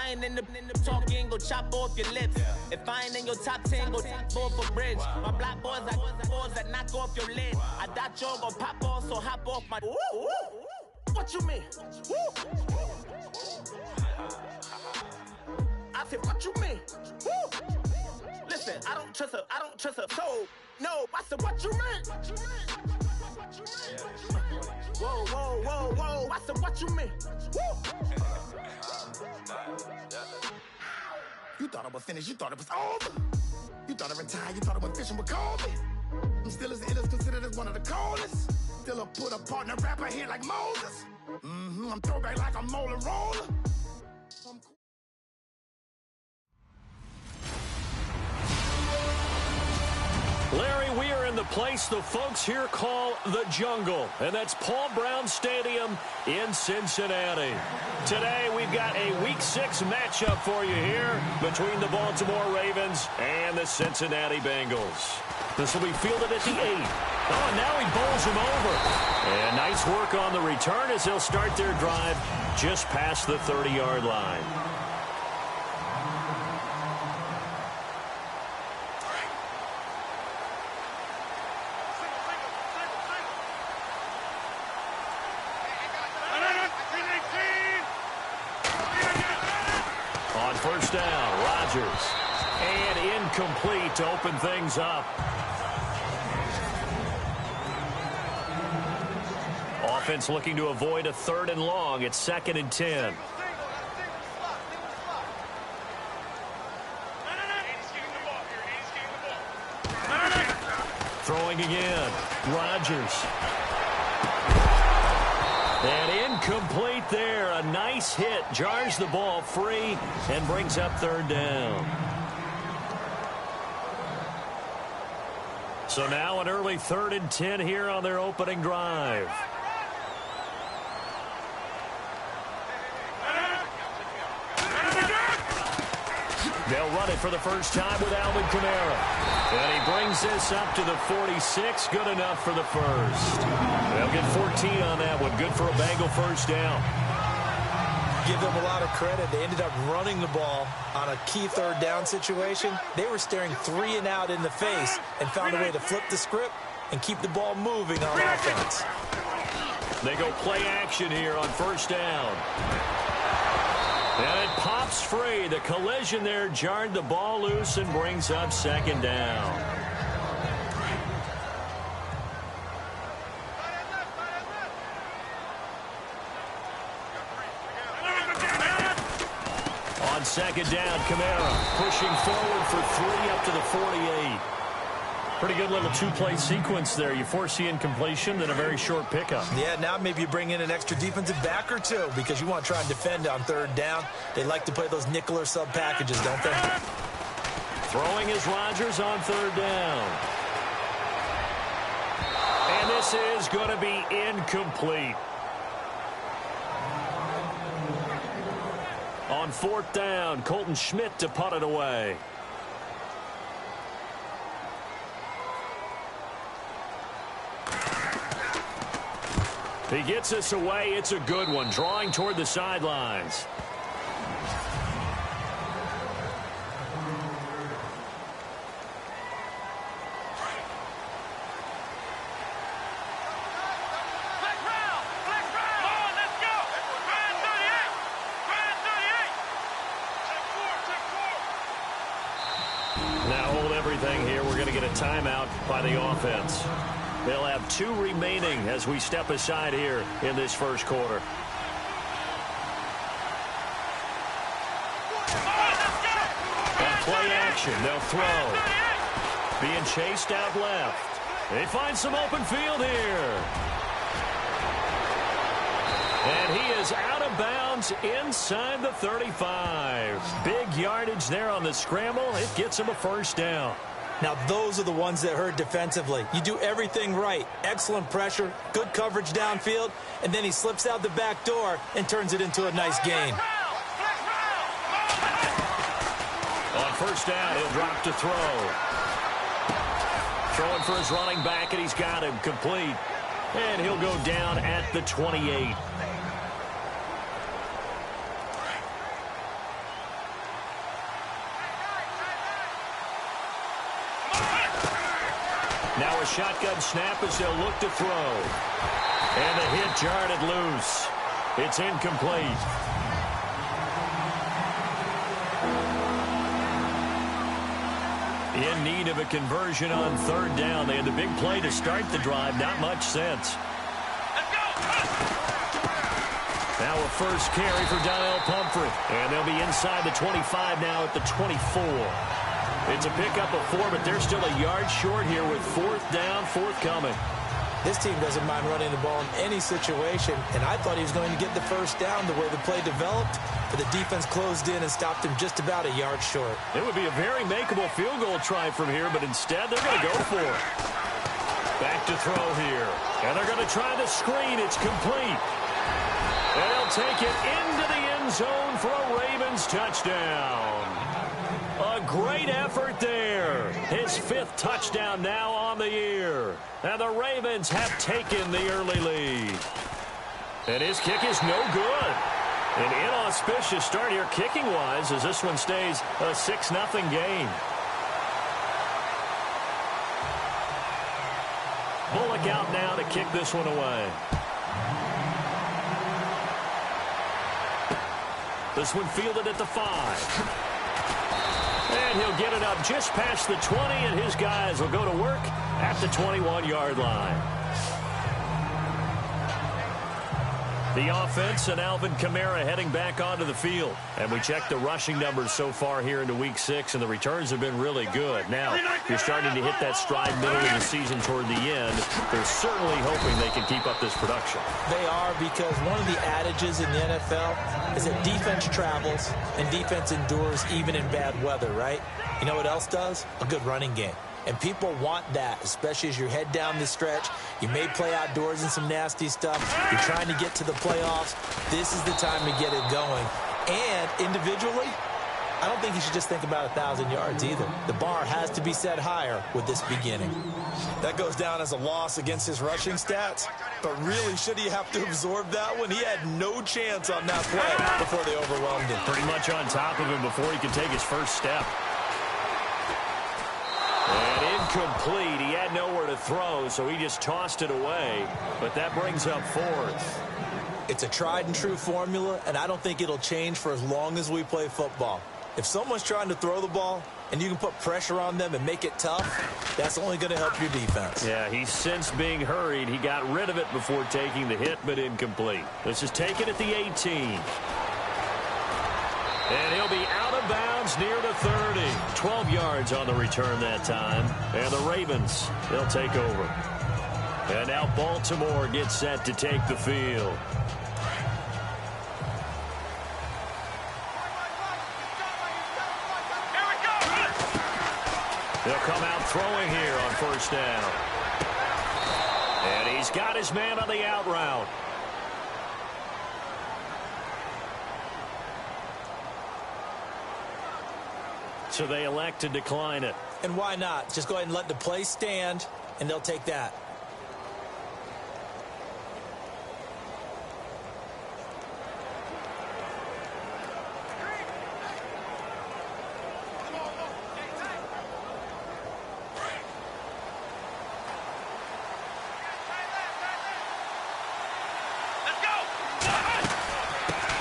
I ain't in the talking, go chop off your lips. If I ain't in your top 10, go tap off a bridge. My black boys like boys that knock off your lid. I thought you gon' pop off, so hop off my. What you mean? I said, what you mean? Listen, I don't trust her. So, no, I said, what you mean? Whoa. I said, what you mean? You thought I was finished, you thought it was over. You thought I retired, you thought I went fishing with Kobe. I'm still as ill as considered as one of the coldest. Still a put a partner rapper here like Moses. I'm throwback like a molar roller. Larry, we are in the place the folks here call the Jungle, and that's Paul Brown Stadium in Cincinnati. Today, we've got a Week 6 matchup for you here between the Baltimore Ravens and the Cincinnati Bengals. This will be fielded at the 8. Oh, and now he bowls him over. And nice work on the return as they'll start their drive just past the 30-yard line. On first down, Rodgers. And incomplete to open things up. Offense looking to avoid a 3rd and long. It's 2nd and 10. Throwing again. Rodgers. And incomplete there. A nice hit. Jars the ball free and brings up 3rd down. So now an early 3rd and 10 here on their opening drive. They'll run it for the first time with Alvin Kamara. And he brings this up to the 46. Good enough for the first. They'll get 14 on that one. Good for a Bengal first down. Give them a lot of credit. They ended up running the ball on a key 3rd down situation. They were staring 3 and out in the face and found a way to flip the script and keep the ball moving on offense. They go play action here on first down. And it pops free. The collision there jarred the ball loose and brings up 2nd down. On 2nd down, Kamara pushing forward for 3 up to the 48. Pretty good little 2-play sequence there. You force the incompletion, then a very short pickup. Yeah, now maybe you bring in an extra defensive back or two because you want to try and defend on 3rd down. They like to play those nickel or sub packages, don't they? Throwing is Rodgers on 3rd down. And this is going to be incomplete. On 4th down, Colton Schmidt to punt it away. He gets us away. It's a good one. Drawing toward the sidelines. Now hold everything here. We're going to get a timeout by the offense. They'll have 2 remaining as we step aside here in this first quarter. On play action, they'll throw. Being chased out left. They find some open field here. And he is out of bounds inside the 35. Big yardage there on the scramble. It gets him a first down. Now, those are the ones that hurt defensively. You do everything right. Excellent pressure, good coverage downfield, and then he slips out the back door and turns it into a nice gain. On first down, he'll drop to throw. Throwing for his running back, and he's got him complete. And he'll go down at the 28. Now a shotgun snap as they'll look to throw. And the hit jarred it loose. It's incomplete. In need of a conversion on third down. They had the big play to start the drive. Not much sense. Now a first carry for Donnell Pumphrey. And they'll be inside the 25 now at the 24. It's a pickup of 4, but they're still a yard short here with fourth down, forthcoming. This team doesn't mind running the ball in any situation, and I thought he was going to get the first down the way the play developed, but the defense closed in and stopped him just about a yard short. It would be a very makeable field goal try from here, but instead they're going to go for it. Back to throw here, and they're going to try the screen. It's complete. And they'll take it into the end zone for a Ravens touchdown. A great effort there. His 5th touchdown now on the year. And the Ravens have taken the early lead. And his kick is no good. An inauspicious start here kicking-wise as this one stays a 6-0 game. Bullock out now to kick this one away. This one fielded at the 5. And he'll get it up just past the 20, and his guys will go to work at the 21-yard line. The offense and Alvin Kamara heading back onto the field. And we checked the rushing numbers so far here into Week 6, and the returns have been really good. Now, you're starting to hit that stride middle of the season toward the end. They're certainly hoping they can keep up this production. They are, because one of the adages in the NFL is that defense travels and defense endures even in bad weather, right? You know what else does? A good running game. And people want that, especially as you head down the stretch. You may play outdoors in some nasty stuff. You're trying to get to the playoffs. This is the time to get it going. And individually, I don't think you should just think about 1,000 yards either. The bar has to be set higher with this beginning. That goes down as a loss against his rushing stats. But really, should he have to absorb that one? He had no chance on that play before they overwhelmed him. Pretty much on top of him before he could take his first step. And incomplete. He had nowhere to throw, so he just tossed it away. But that brings up 4th. It's a tried-and-true formula, and I don't think it'll change for as long as we play football. If someone's trying to throw the ball and you can put pressure on them and make it tough, that's only going to help your defense. Yeah, he's since being hurried. He got rid of it before taking the hit, but incomplete. This is taken at the 18. And he'll be out of bounds near the 30. 12 yards on the return that time. And the Ravens, they'll take over. And now Baltimore gets set to take the field. They'll come out throwing here on first down. And he's got his man on the out route. So they elect to decline it. And why not? Just go ahead and let the play stand, and they'll take that.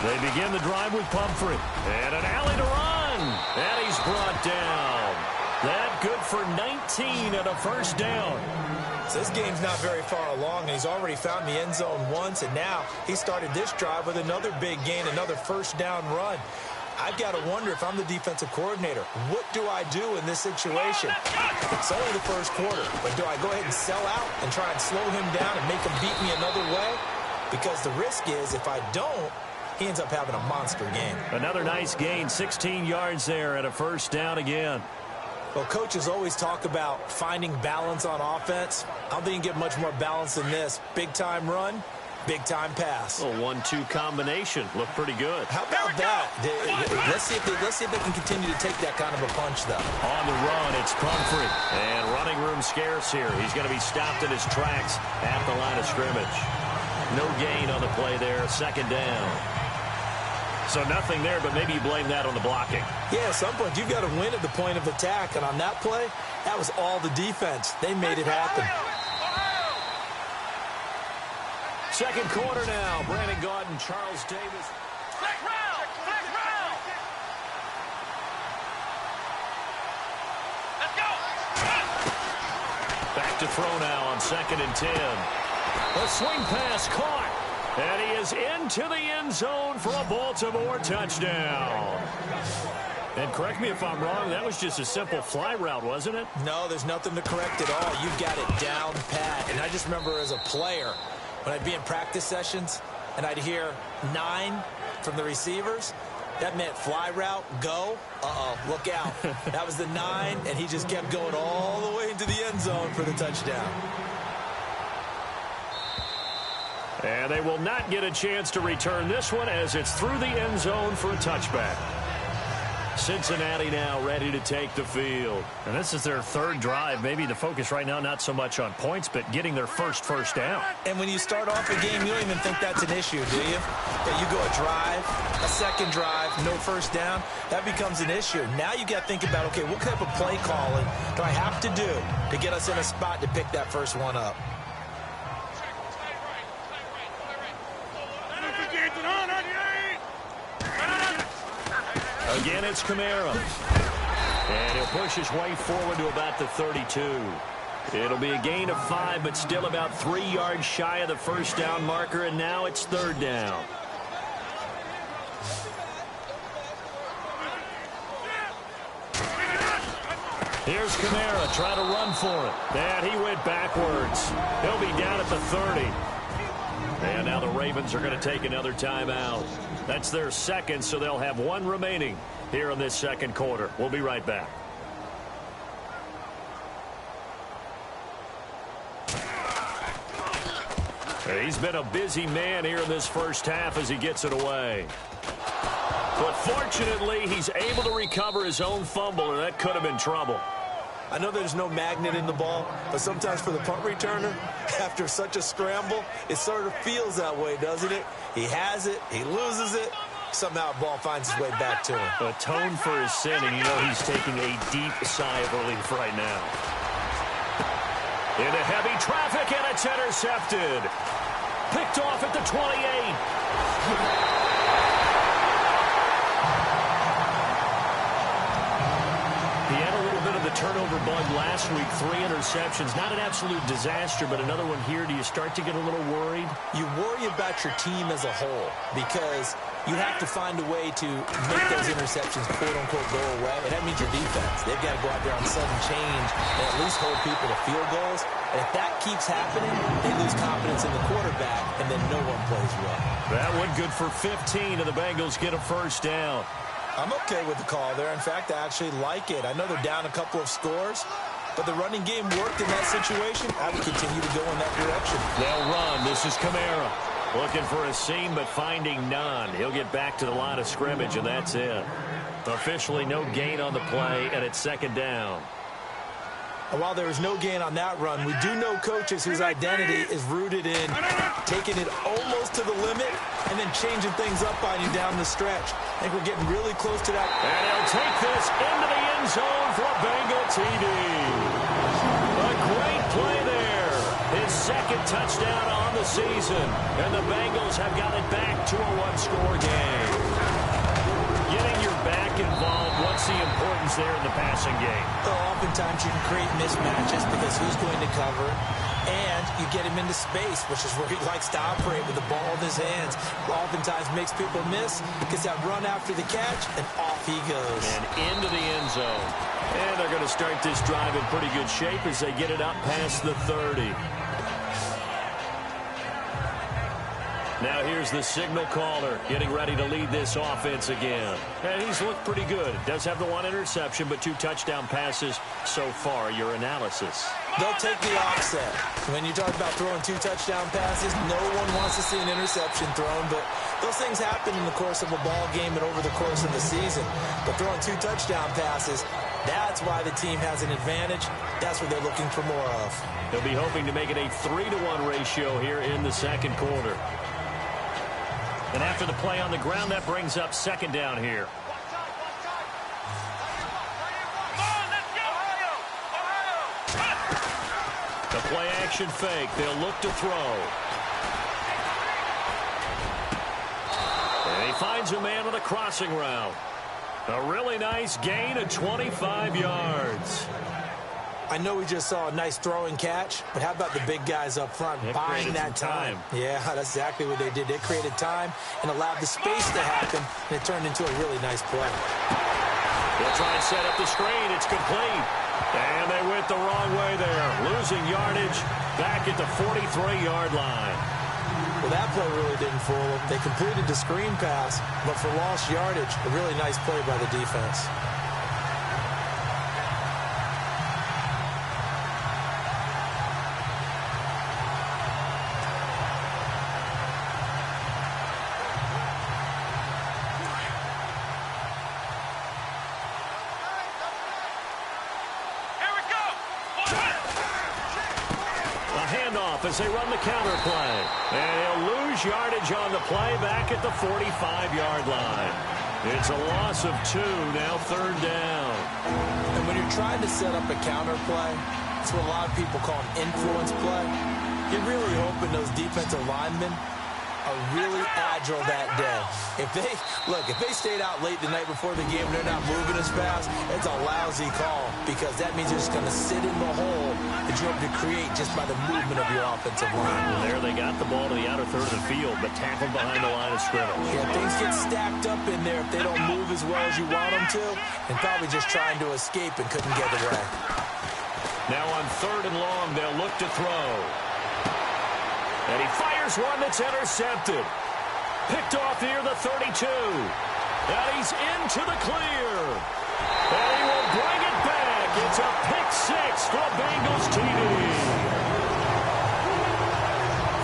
They begin the drive with Pumphrey. And an alley to run. And he's brought down. That good for 19 and a first down. So this game's not very far along, and he's already found the end zone once, and now he started this drive with another big gain, another first down run. I've got to wonder, if I'm the defensive coordinator, what do I do in this situation? It's only the first quarter, but do I go ahead and sell out and try and slow him down and make him beat me another way? Because the risk is, if I don't, he ends up having a monster game. Another nice gain, 16 yards there and a first down again. Well, coaches always talk about finding balance on offense. I don't think you can get much more balance than this. Big-time run, big-time pass. A 1-2 combination. Looked pretty good. How about that? Let's see if they can continue to take that kind of a punch, though. On the run, it's Pumphrey. And running room scarce here. He's going to be stopped in his tracks at the line of scrimmage. No gain on the play there. Second down. So nothing there, but maybe you blame that on the blocking. Yeah, at some point, you've got to win at the point of attack. And on that play, That was all the defense. They made it happen. Second quarter now. Brandon Gaudin, Charles Davis. Flag round! Flag round! Let's go! Back to throw now on 2nd and 10. A swing pass caught. And he is into the end zone for a Baltimore touchdown. And correct me if I'm wrong, that was just a simple fly route, wasn't it? No, there's nothing to correct at all. You got it down pat. And I just remember as a player, when I'd be in practice sessions and I'd hear 9 from the receivers, that meant fly route, go. Uh-oh, look out. That was the 9, and he just kept going all the way into the end zone for the touchdown. And they will not get a chance to return this one as it's through the end zone for a touchback. Cincinnati now ready to take the field. And this is their 3rd drive. Maybe the focus right now not so much on points, but getting their first down. And when you start off a game, you don't even think that's an issue, do you? That you go a drive, a second drive, no first down, that becomes an issue. Now you got to think about, okay, what type of play calling do I have to do to get us in a spot to pick that first one up? Again, it's Kamara. And he'll push his way forward to about the 32. It'll be a gain of 5, but still about 3 yards shy of the first down marker, and now it's 3rd down. Here's Kamara trying to run for it. And he went backwards. He'll be down at the 30. And now the Ravens are going to take another timeout. That's their 2nd, so they'll have 1 remaining here in this 2nd quarter. We'll be right back. He's been a busy man here in this first half as he gets it away. But fortunately, he's able to recover his own fumble, and that could have been trouble. I know there's no magnet in the ball, but sometimes for the punt returner, after such a scramble, it sort of feels that way, doesn't it? He has it, he loses it, somehow the ball finds its way back to him. Atone for his sin, and you know he's taking a deep sigh of relief right now. Into heavy traffic, and it's intercepted. Picked off at the 28. Turnover bug last week, 3 interceptions. Not an absolute disaster, but another one here. Do you start to get a little worried? You worry about your team as a whole because you have to find a way to make those interceptions, quote-unquote, go away, and that means your defense. They've got to go out there on sudden change and at least hold people to field goals. And if that keeps happening, they lose confidence in the quarterback, and then no one plays well. That one good for 15, and the Bengals get a first down. I'm okay with the call there. In fact, I actually like it. I know they're down a couple of scores, but the running game worked in that situation. I would continue to go in that direction. They'll run. This is Kamara. Looking for a seam, but finding none. He'll get back to the line of scrimmage, and that's it. Officially no gain on the play, and it's 2nd down. And while there is no gain on that run, we do know coaches whose identity is rooted in taking it almost to the limit and then changing things up on you down the stretch. I think we're getting really close to that. And he'll take this into the end zone for a Bengal TD. A great play there. His 2nd touchdown on the season. And the Bengals have got it back to a 1-score game. Getting your back involved, what's the importance there in the passing game? Well, oftentimes you can create mismatches because who's going to cover, and you get him into space, which is where he likes to operate with the ball in his hands. Oftentimes makes people miss, gets that run after the catch, and off he goes. And into the end zone. And they're going to start this drive in pretty good shape as they get it up past the 30. Now here's the signal caller getting ready to lead this offense again. And he's looked pretty good. Does have the 1 interception, but 2 touchdown passes so far. Your analysis. They'll take the offset. When you talk about throwing 2 touchdown passes, no one wants to see an interception thrown, but those things happen in the course of a ball game and over the course of the season. But throwing 2 touchdown passes, that's why the team has an advantage. That's what they're looking for more of. They'll be hoping to make it a 3-to-1 ratio here in the 2nd quarter. And after the play on the ground, that brings up 2nd down here. Come on, let's go! Ohio! The play action fake. They'll look to throw. And he finds a man on a crossing route. A really nice gain of 25 yards. I know we just saw a nice throwing catch, but how about the big guys up front buying that time? Yeah, that's exactly what they did. They created time and allowed the space to happen, and it turned into a really nice play. They'll try and set up the screen. It's complete. And they went the wrong way there, losing yardage back at the 43-yard line. Well, that play really didn't fool them. They completed the screen pass, but for lost yardage, a really nice play by the defense. As they run the counter play. And he'll lose yardage on the play back at the 45-yard line. It's a loss of 2, now third down. And when you're trying to set up a counter play, it's what a lot of people call an influence play. You're really hoping those defensive linemen are really agile that day. If they stayed out late the night before the game and they're not moving as fast, it's a lousy call because that means they're just going to sit in the hole that you hope to create just by the movement of your offensive line. Well, there they got the ball to the outer third of the field, but tackled behind the line of scrimmage. Yeah, things get stacked up in there if they don't move as well as you want them to, and probably just trying to escape and couldn't get away. Now on third and long, they'll look to throw. And he fires one that's intercepted. Picked off near the 32. And he's into the clear. And he will bring it back. It's a pick six for a Bengals TD.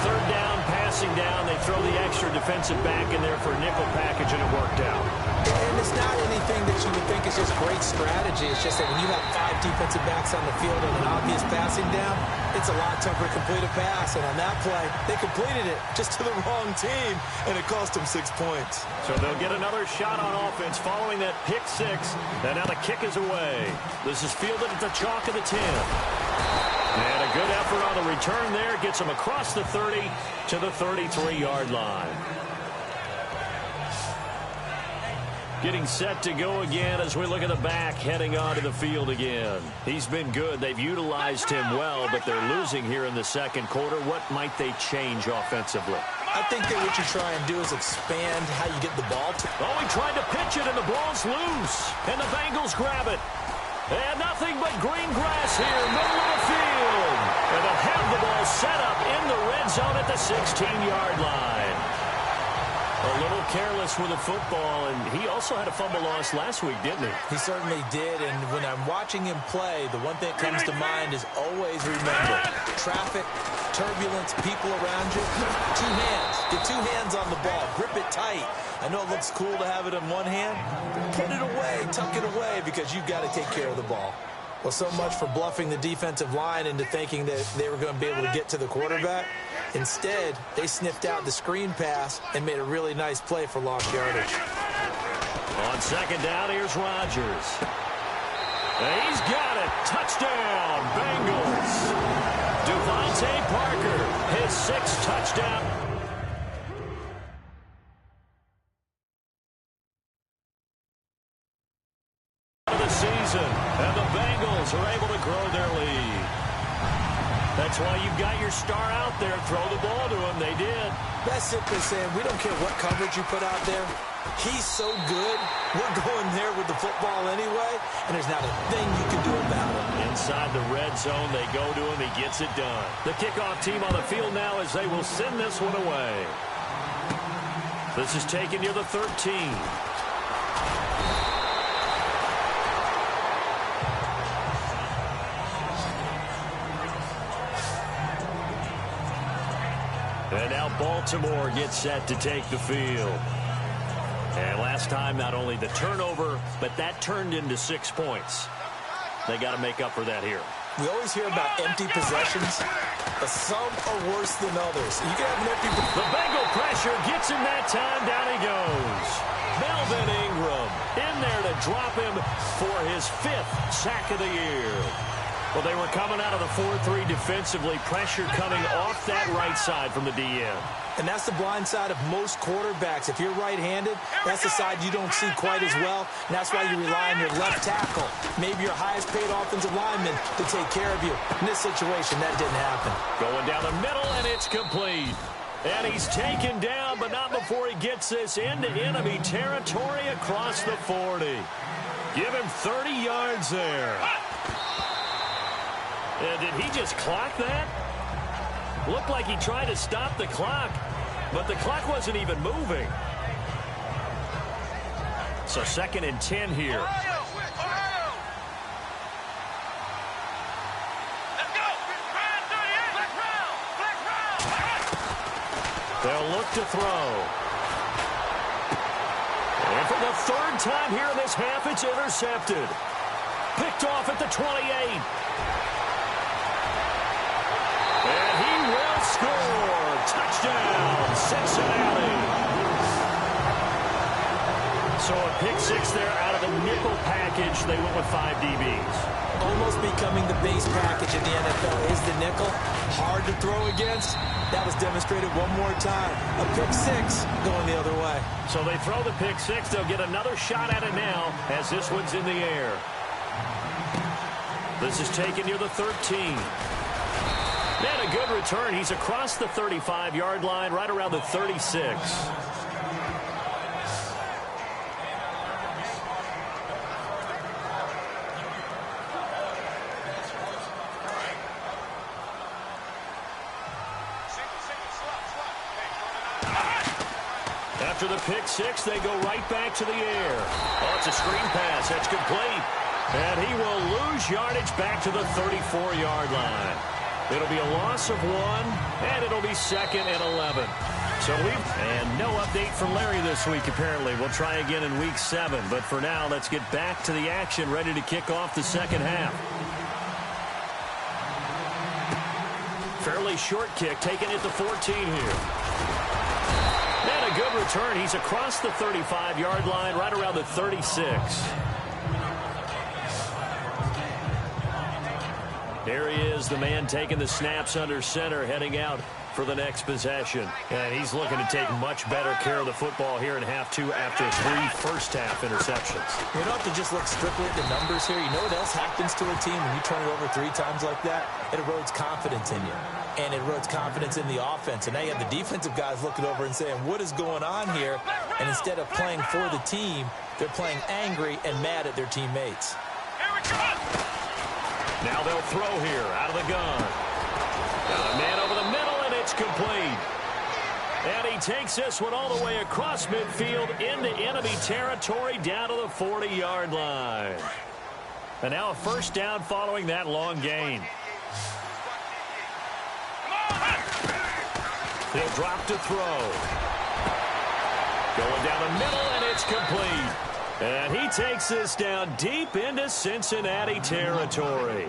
Third down, passing down. They throw the extra defensive back in there for a nickel package, and it worked out. And it's not anything that you would think is just great strategy. It's just that when you have 5 defensive backs on the field and an obvious passing down, it's a lot tougher to complete a pass. And on that play, they completed it just to the wrong team, and it cost them 6 points. So they'll get another shot on offense following that pick six. And now the kick is away. This is fielded at the chalk of the 10. And a good effort on the return there. Gets them across the 30 to the 33-yard line. Getting set to go again as we look at the back heading onto the field again. He's been good. They've utilized him well, but they're losing here in the second quarter. What might they change offensively? I think that what you try and do is expand how you get the ball to. Oh, he tried to pitch it, and the ball's loose. And the Bengals grab it. And nothing but green grass here, middle of the field. And they'll have the ball set up in the red zone at the 16-yard line. A little careless with the football, and he also had a fumble loss last week, didn't he? He certainly did, and when I'm watching him play, the one thing that comes to mind is always remember, traffic, turbulence, people around you, 2 hands. Get 2 hands on the ball. Grip it tight. I know it looks cool to have it in one hand. Put it away, tuck it away, because you've got to take care of the ball. Well, so much for bluffing the defensive line into thinking that they were going to be able to get to the quarterback. Instead, they sniffed out the screen pass and made a really nice play for lost yardage. On second down, here's Rodgers. And he's got it. Touchdown, Bengals. Devontae Parker, his 6th touchdown. Season, and the Bengals are able to grow their lead. That's why you've got your star out there. Throw the ball to him. They did. That's simply saying we don't care what coverage you put out there. He's so good. We're going there with the football anyway, and there's not a thing you can do about it. Inside the red zone, they go to him. He gets it done. The kickoff team on the field now as they will send this one away. This is taken near the 13. And now Baltimore gets set to take the field. And last time, not only the turnover, but that turned into 6 points. They got to make up for that here. We always hear about empty possessions, but some are worse than others. You can have an empty. The Bengal pressure gets him that time. Down he goes. Melvin Ingram in there to drop him for his 5th sack of the year. Well, they were coming out of the 4-3 defensively, pressure coming off that right side from the DN. And that's the blind side of most quarterbacks. If you're right-handed, that's the side you don't see quite as well, and that's why you rely on your left tackle, maybe your highest-paid offensive lineman, to take care of you. In this situation, that didn't happen. Going down the middle, and it's complete. And he's taken down, but not before he gets this into enemy territory across the 40. Give him 30 yards there. Did he just clock that? Looked like he tried to stop the clock, but the clock wasn't even moving. So 2nd and 10 here. They'll look to throw. And for the 3rd time here in this half, it's intercepted. Picked off at the 28. And he will score. Touchdown, Cincinnati. So a pick 6 there out of the nickel package. They went with 5 DBs. Almost becoming the base package in the NFL is the nickel. Hard to throw against. That was demonstrated one more time. A pick 6 going the other way. So they throw the pick 6. They'll get another shot at it now as this one's in the air. This is taken near the 13. And a good return. He's across the 35-yard line, right around the 36. After the pick 6, they go right back to the air. Oh, it's a screen pass. That's complete. And he will lose yardage back to the 34-yard line. It'll be a loss of 1, and it'll be 2nd and 11. And no update from Larry this week, apparently. We'll try again in week 7. But for now, let's get back to the action, ready to kick off the second half. Fairly short kick, taken at the 14 here. And a good return. He's across the 35-yard line, right around the 36. There he is, the man taking the snaps under center, heading out for the next possession. And he's looking to take much better care of the football here in half 2 after 3 first-half interceptions. You don't have to just look strictly at the numbers here. You know what else happens to a team when you turn it over 3 times like that? It erodes confidence in you. And it erodes confidence in the offense. And now you have the defensive guys looking over and saying, what is going on here? And instead of playing for the team, they're playing angry and mad at their teammates. Now they'll throw here out of the gun. Got a man over the middle, and it's complete. And he takes this one all the way across midfield into enemy territory down to the 40-yard line. And now a first down following that long gain. He'll drop to throw. Going down the middle, and it's complete. And he takes this down deep into Cincinnati territory.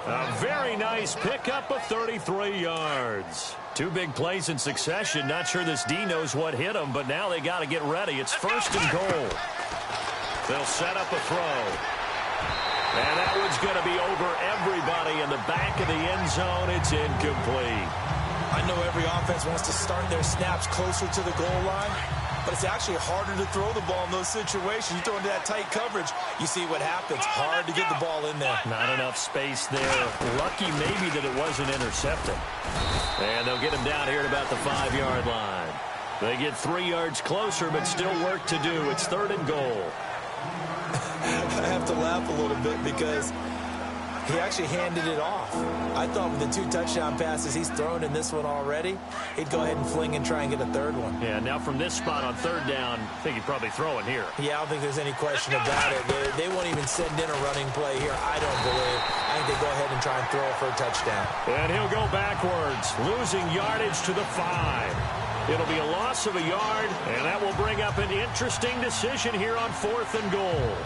A very nice pickup of 33 yards. 2 big plays in succession. Not sure this D knows what hit him, but now they got to get ready. It's 1st and goal. They'll set up a throw. And that one's going to be over everybody in the back of the end zone. It's incomplete. I know every offense wants to start their snaps closer to the goal line, but it's actually harder to throw the ball in those situations. You throw into that tight coverage, you see what happens. Hard to get the ball in there. Not enough space there. Lucky maybe that it wasn't intercepted. And they'll get him down here at about the 5-yard line. They get 3 yards closer, but still work to do. It's 3rd and goal. I have to laugh a little bit because he actually handed it off. I thought with the 2 touchdown passes he's thrown in this one already, he'd go ahead and fling and try and get a 3rd one. Yeah, now from this spot on 3rd down, I think he'd probably throw it here. Yeah, I don't think there's any question about it. They won't even send in a running play here, I don't believe. I think they go ahead and try and throw it for a touchdown. And he'll go backwards, losing yardage to the 5. It'll be a loss of a yard, and that will bring up an interesting decision here on 4th and goal.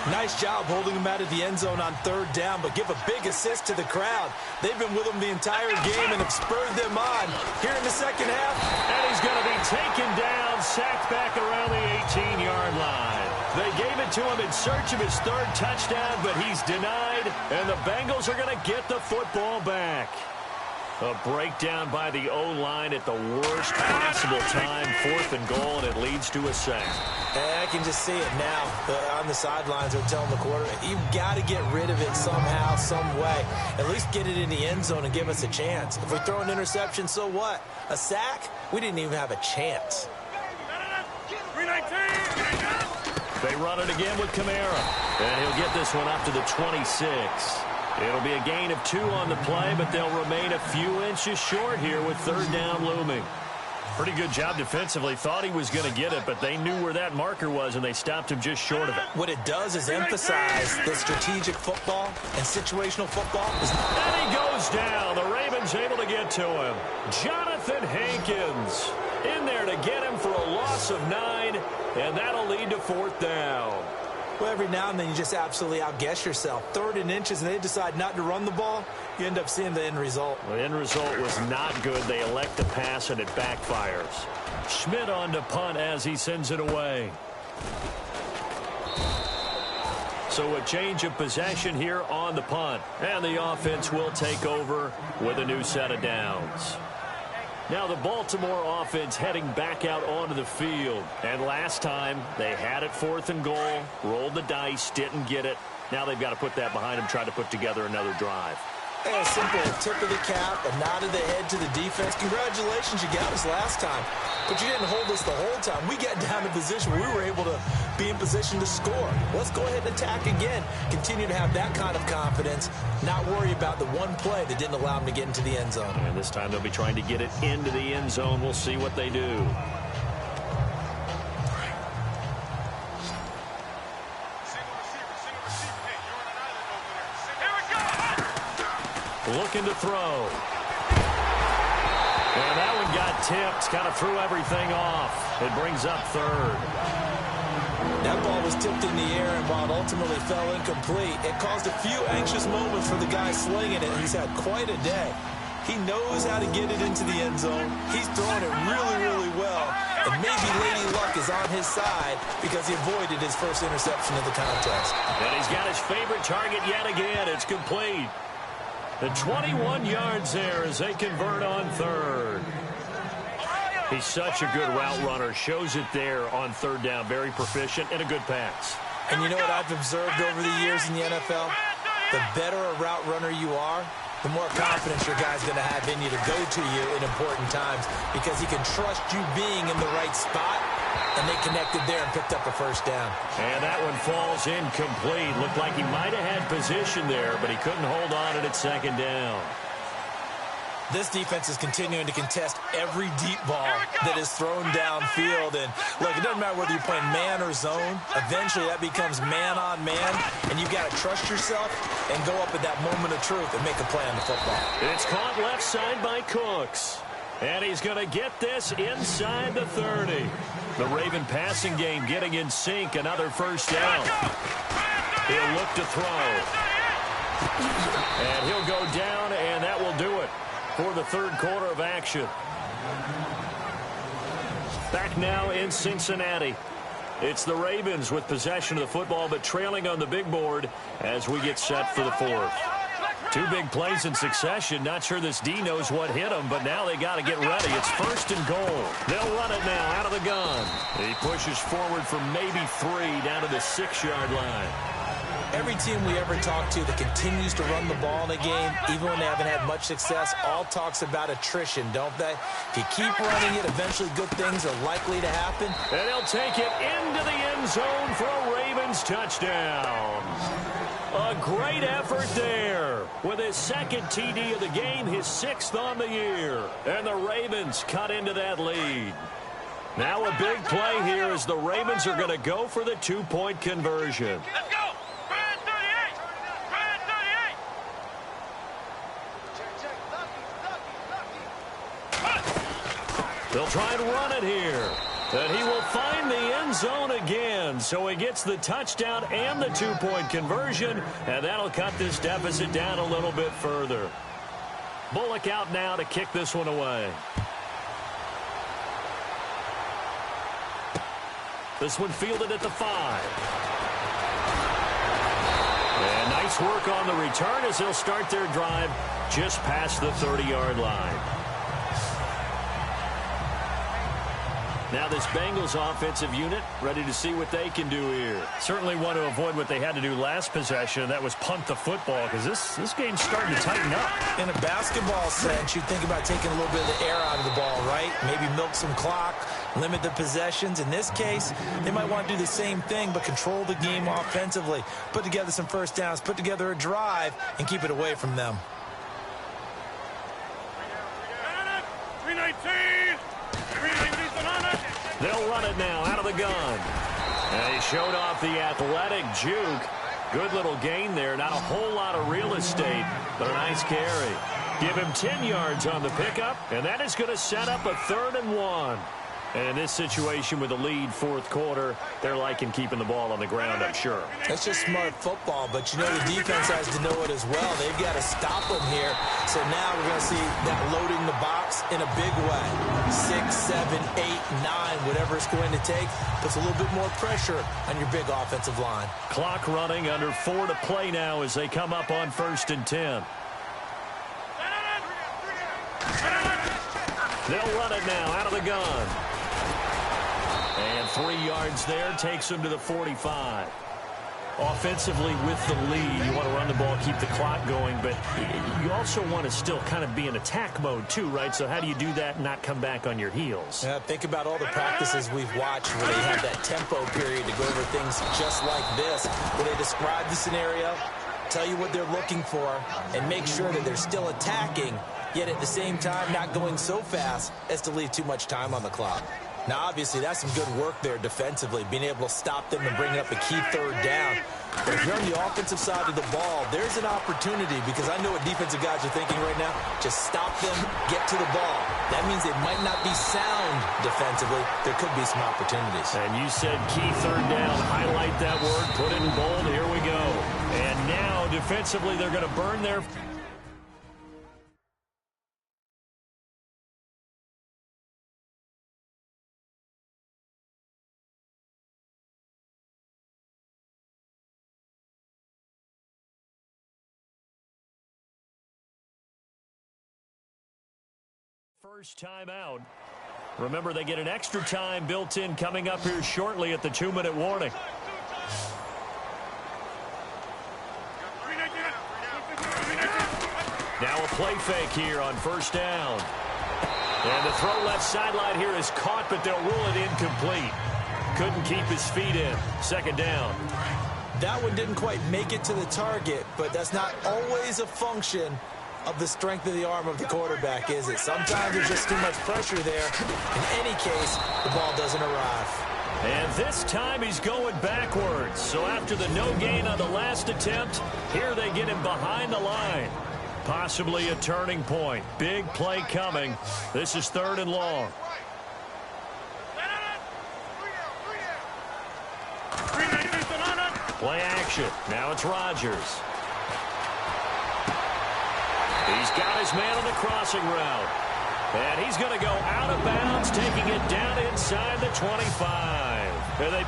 Nice job holding him out of the end zone on 3rd down, but give a big assist to the crowd. They've been with him the entire game and have spurred them on here in the second half. And he's going to be taken down, sacked back around the 18-yard line. They gave it out to him in search of his third touchdown, but he's denied, and the Bengals are going to get the football back. A breakdown by the O-line at the worst possible time, 4th and goal, and it leads to a sack. I can just see it now. On the sidelines, they're telling the quarterback, you've got to get rid of it somehow, some way. At least get it in the end zone and give us a chance. If we throw an interception, so what? A sack? We didn't even have a chance. They run it again with Kamara, and he'll get this one up to the 26. It'll be a gain of 2 on the play, but they'll remain a few inches short here with 3rd down looming. Pretty good job defensively. Thought he was going to get it, but they knew where that marker was, and they stopped him just short of it. What it does is emphasize that strategic football and situational football is... And he goes down. The Ravens able to get to him. Jonathan Hankins in there to get him for a loss of 9, and that'll lead to 4th down. Well, every now and then you just absolutely outguess yourself. 3rd and inches, and they decide not to run the ball. You end up seeing the end result. The end result was not good. They elect to pass, and it backfires. Schmidt on to punt as he sends it away. So a change of possession here on the punt. And the offense will take over with a new set of downs. Now the Baltimore offense heading back out onto the field. And last time they had it 4th and goal, rolled the dice, didn't get it. Now they've got to put that behind them, try to put together another drive. Hey, a simple tip of the cap, a nod of the head to the defense. Congratulations, you got us last time. But you didn't hold us the whole time. We got down in position where we were able to be in position to score. Let's go ahead and attack again. Continue to have that kind of confidence. Not worry about the one play that didn't allow them to get into the end zone. And this time they'll be trying to get it into the end zone. We'll see what they do. Looking to throw. And that one got tipped. Kind of threw everything off. It brings up 3rd. That ball was tipped in the air, and while it ultimately fell incomplete, it caused a few anxious moments for the guy slinging it. He's had quite a day. He knows how to get it into the end zone. He's throwing it really, really well. And maybe Lady Luck is on his side because he avoided his first interception of the contest. And he's got his favorite target yet again. It's complete. The 21 yards there as they convert on 3rd. He's such a good route runner. Shows it there on 3rd down. Very proficient and a good pass. And you know what I've observed over the years in the NFL? The better a route runner you are, the more confidence your guy's going to have in you to go to you in important times because he can trust you being in the right spot, and they connected there and picked up a 1st down. And that one falls incomplete. Looked like he might have had position there, but he couldn't hold on it at 2nd down. This defense is continuing to contest every deep ball that is thrown downfield. And, look, it doesn't matter whether you're playing man or zone. Eventually, that becomes man-on-man, and you've got to trust yourself and go up at that moment of truth and make a play on the football. It's caught left side by Cooks. And he's going to get this inside the 30. The Raven passing game getting in sync. Another 1st down. He'll look to throw. And he'll go down, and that will do it for the 3rd quarter of action. Back now in Cincinnati. It's the Ravens with possession of the football, but trailing on the big board as we get set for the 4th. 2 big plays in succession. Not sure this D knows what hit him, but now they got to get ready. It's 1st and goal. They'll run it now out of the gun. He pushes forward for maybe 3 down to the 6-yard line. Every team we ever talk to that continues to run the ball in a game, even when they haven't had much success, all talks about attrition, don't they? If you keep running it, eventually good things are likely to happen. And he'll take it into the end zone for a Ravens touchdown. A great effort there with his 2nd TD of the game, his 6th on the year. And the Ravens cut into that lead. Now a big play here as the Ravens are going to go for the 2-point conversion. Let's go! Brand 38! Brand 38! They'll try and run it here. And he will find the end zone again. So he gets the touchdown and the 2-point conversion. And that'll cut this deficit down a little bit further. Bullock out now to kick this one away. This one fielded at the 5. Nice work on the return as they'll start their drive just past the 30-yard line. Now this Bengals offensive unit ready to see what they can do here. Certainly want to avoid what they had to do last possession. That was punt the football because this game's starting to tighten up. In a basketball sense, you think about taking a little bit of the air out of the ball, right? Maybe milk some clock, limit the possessions. In this case, they might want to do the same thing but control the game offensively. Put together some first downs, put together a drive, and keep it away from them. 319! 319's banana! They'll run it now out of the gun. And he showed off the athletic juke. Good little gain there. Not a whole lot of real estate, but a nice carry. Give him 10 yards on the pickup, and that is going to set up a 3rd and 1. And in this situation with a lead fourth quarter, they're liking keeping the ball on the ground, I'm sure. That's just smart football, but you know the defense has to know it as well. They've got to stop them here. So now we're going to see that loading the box in a big way. 6, 7, 8, 9, whatever it's going to take, puts a little bit more pressure on your big offensive line. Clock running, under 4 to play now as they come up on 1st and 10. They'll run it now out of the gun. And 3 yards there takes them to the 45. Offensively with the lead, you want to run the ball, keep the clock going, but you also want to still kind of be in attack mode too, right? So how do you do that and not come back on your heels? Yeah, think about all the practices we've watched where they have that tempo period to go over things just like this, where they describe the scenario, tell you what they're looking for, and make sure that they're still attacking, yet at the same time not going so fast as to leave too much time on the clock. Now, obviously, that's some good work there defensively, being able to stop them and bring up a key 3rd down. But if you're on the offensive side of the ball, there's an opportunity, because I know what defensive guys are thinking right now. Just stop them, get to the ball. That means they might not be sound defensively. There could be some opportunities. And you said key 3rd down. Highlight that word, put it in bold. Here we go. And now, defensively, they're going to burn their... First time out. Remember, they get an extra time built in coming up here shortly at the 2-minute warning. Now a play fake here on 1st down. And the throw left sideline here is caught, but they'll rule it incomplete. Couldn't keep his feet in. 2nd down. That one didn't quite make it to the target, but that's not always a function of the strength of the arm of the quarterback, is it? Sometimes there's just too much pressure there. In any case, the ball doesn't arrive. And this time he's going backwards. So after the no gain on the last attempt, here they get him behind the line. Possibly a turning point. Big play coming. This is 3rd and long. Play action. Now it's Rodgers. He's got his man on the crossing route. And he's going to go out of bounds, taking it down inside the 25. And they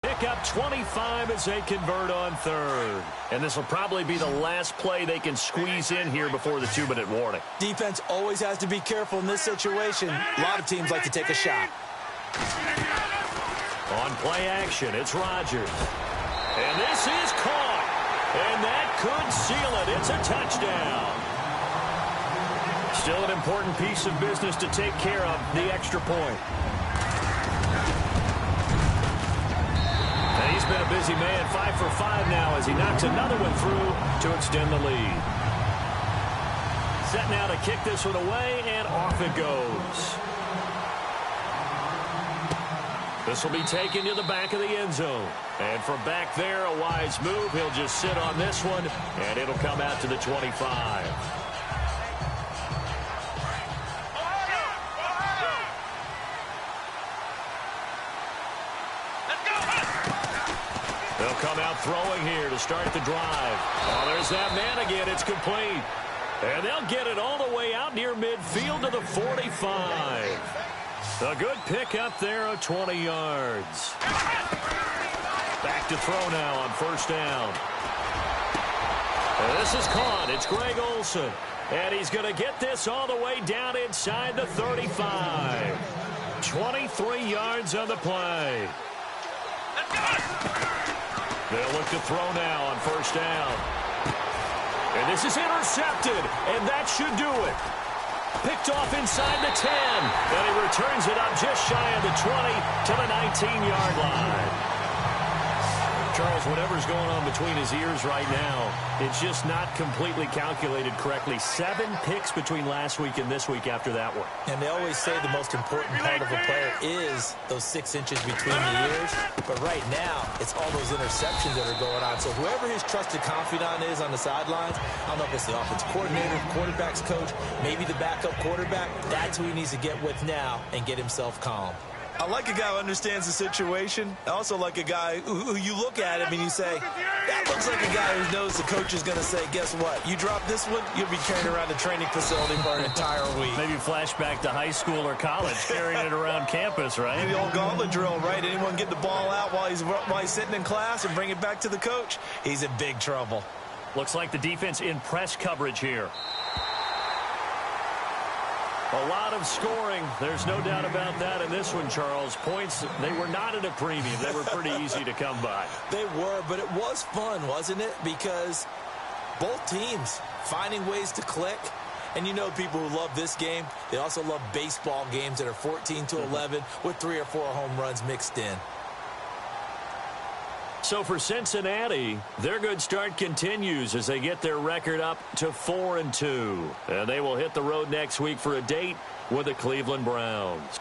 pick up 25 as they convert on 3rd. And this will probably be the last play they can squeeze in here before the 2-minute warning. Defense always has to be careful in this situation. A lot of teams like to take a shot. On play action, it's Rodgers. And this is caught. And that could seal it. It's a touchdown. Still an important piece of business to take care of, the extra point. And he's been a busy man, 5 for 5 now as he knocks another one through to extend the lead. Set now to kick this one away, and off it goes. This will be taken to the back of the end zone. And from back there, a wise move. He'll just sit on this one, and it'll come out to the 25. They'll come out throwing here to start the drive. Oh, there's that man again. It's complete. And they'll get it all the way out near midfield to the 45. A good pick up there of 20 yards. Back to throw now on first down. And this is caught. It's Greg Olsen. And he's going to get this all the way down inside the 35. 23 yards on the play. They'll look to throw now on first down. And this is intercepted. And that should do it. Picked off inside the 10. And he returns it up just shy of the 20 to the 19-yard line. Charles, whatever's going on between his ears right now, it's just not completely calculated correctly. 7 picks between last week and this week after that one. And they always say the most important part of a player is those 6 inches between the ears. But right now, it's all those interceptions that are going on. So whoever his trusted confidant is on the sidelines, I don't know if it's the offensive coordinator, quarterback's coach, maybe the backup quarterback, that's who he needs to get with now and get himself calm. I like a guy who understands the situation. I also like a guy who you look at him and you say, that looks like a guy who knows the coach is going to say, guess what? You drop this one, you'll be carrying around the training facility for an entire week. Maybe flashback to high school or college, carrying it around campus, right? The old gauntlet drill, right? Anyone get the ball out while he's sitting in class and bring it back to the coach? He's in big trouble. Looks like the defense in press coverage here. A lot of scoring. There's no doubt about that in this one, Charles. Points, they were not at a premium. They were pretty easy to come by. They were, but it was fun, wasn't it? Because both teams finding ways to click. And you know people who love this game, they also love baseball games that are 14-11 with 3 or 4 home runs mixed in. So for Cincinnati, their good start continues as they get their record up to 4-2. And they will hit the road next week for a date with the Cleveland Browns.